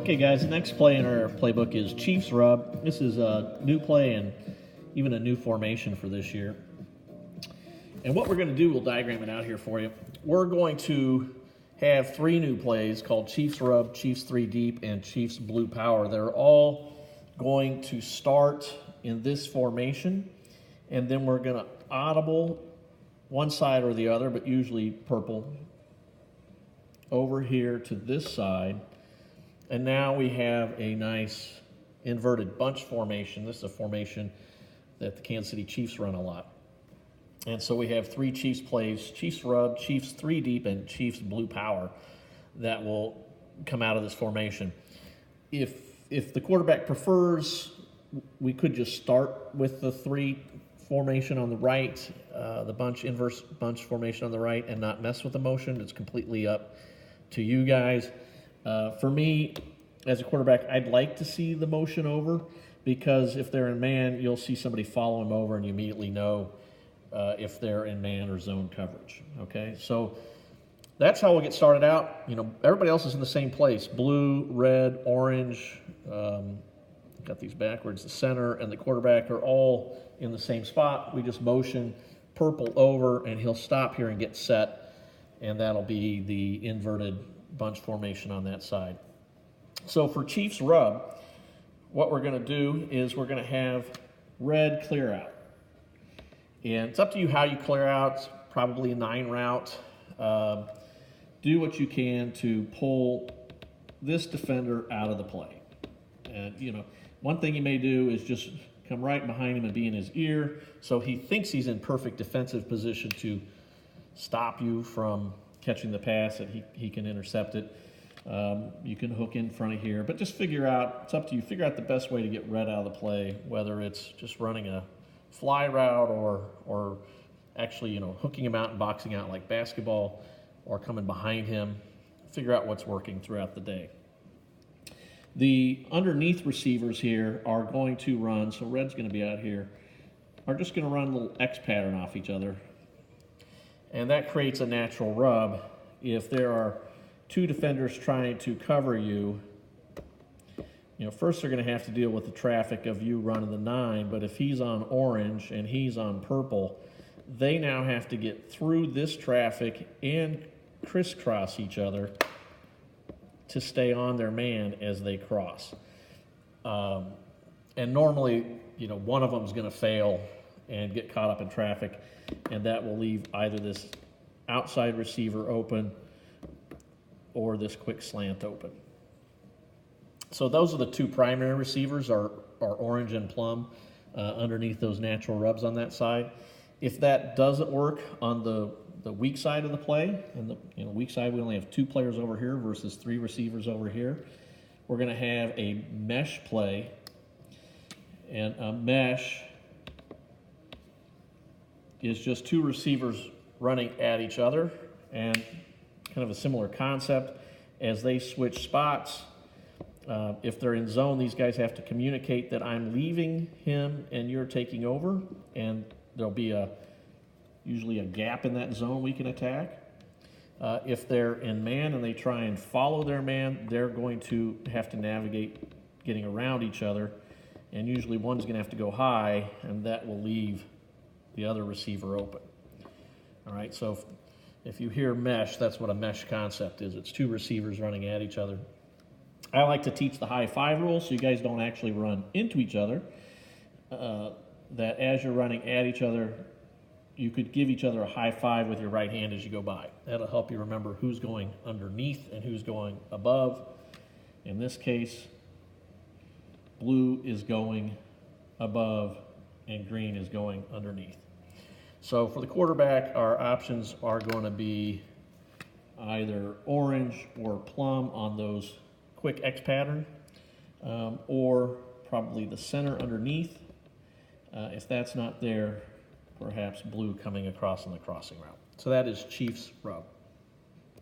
Okay, guys, the next play in our playbook is Chiefs Rub. This is a new play and even a new formation for this year. And what we're going to do, we'll diagram it out here for you. We're going to have three new plays called Chiefs Rub, Chiefs 3 Deep, and Chiefs Blue Power. They're all going to start in this formation, and then we're going to audible one side or the other, but usually purple, over here to this side. And now we have a nice inverted bunch formation. This is a formation that the Kansas City Chiefs run a lot. And so we have three Chiefs plays, Chiefs Rub, Chiefs 3 Deep, and Chiefs Blue Power that will come out of this formation. If the quarterback prefers, we could just start with the 3 formation on the right, the inverse bunch formation on the right, and not mess with the motion. It's completely up to you guys. For me, as a quarterback, I'd like to see the motion over, because if they're in man, you'll see somebody follow him over and you immediately know if they're in man or zone coverage. Okay, so that's how we'll get started out. You know, everybody else is in the same place: blue, red, orange. Got these backwards. The center and the quarterback are all in the same spot. We just motion purple over, and he'll stop here and get set, and that'll be the inverted bunch formation on that side. So for Chiefs Rub, what we're going to do is we're going to have red clear out. And it's up to you how you clear out. It's probably a 9 route. Do what you can to pull this defender out of the play. And, you know, one thing you may do is just come right behind him and be in his ear, so he thinks he's in perfect defensive position to stop you from catching the pass, that he can intercept it. You can hook in front of here, but just figure out, it's up to you, figure out the best way to get red out of the play, whether it's just running a fly route or actually, you know, hooking him out and boxing out like basketball, or coming behind him. Figure out what's working throughout the day. The underneath receivers here are going to run, so red's going to be out here, are just going to run a little X pattern off each other. And that creates a natural rub. If there are 2 defenders trying to cover you, you know, first they're going to have to deal with the traffic of you running the 9, but if he's on orange and he's on purple, they now have to get through this traffic and crisscross each other to stay on their man as they cross. And normally, you know, one of them is going to fail and get caught up in traffic, and that will leave either this outside receiver open or this quick slant open. So those are the 2 primary receivers, are orange and plum, underneath those natural rubs on that side. If that doesn't work on the weak side of the play, and the weak side we only have 2 players over here versus 3 receivers over here, we're going to have a mesh play. And a mesh is just 2 receivers running at each other, and kind of a similar concept. As they switch spots, if they're in zone, these guys have to communicate that I'm leaving him and you're taking over, and there'll be usually a gap in that zone we can attack. If they're in man and they try and follow their man, they're going to have to navigate getting around each other, and usually one's going to have to go high, and that will leave the other receiver open. All right, so if you hear mesh, that's what a mesh concept is. It's 2 receivers running at each other. I like to teach the high 5 rule, so you guys don't actually run into each other. That as you're running at each other, you could give each other a high 5 with your right hand as you go by. That'll help you remember who's going underneath and who's going above. In this case, blue is going above and green is going underneath. So for the quarterback, our options are going to be either orange or plum on those quick X pattern, or probably the center underneath. If that's not there, perhaps blue coming across on the crossing route. So that is Chiefs Rub.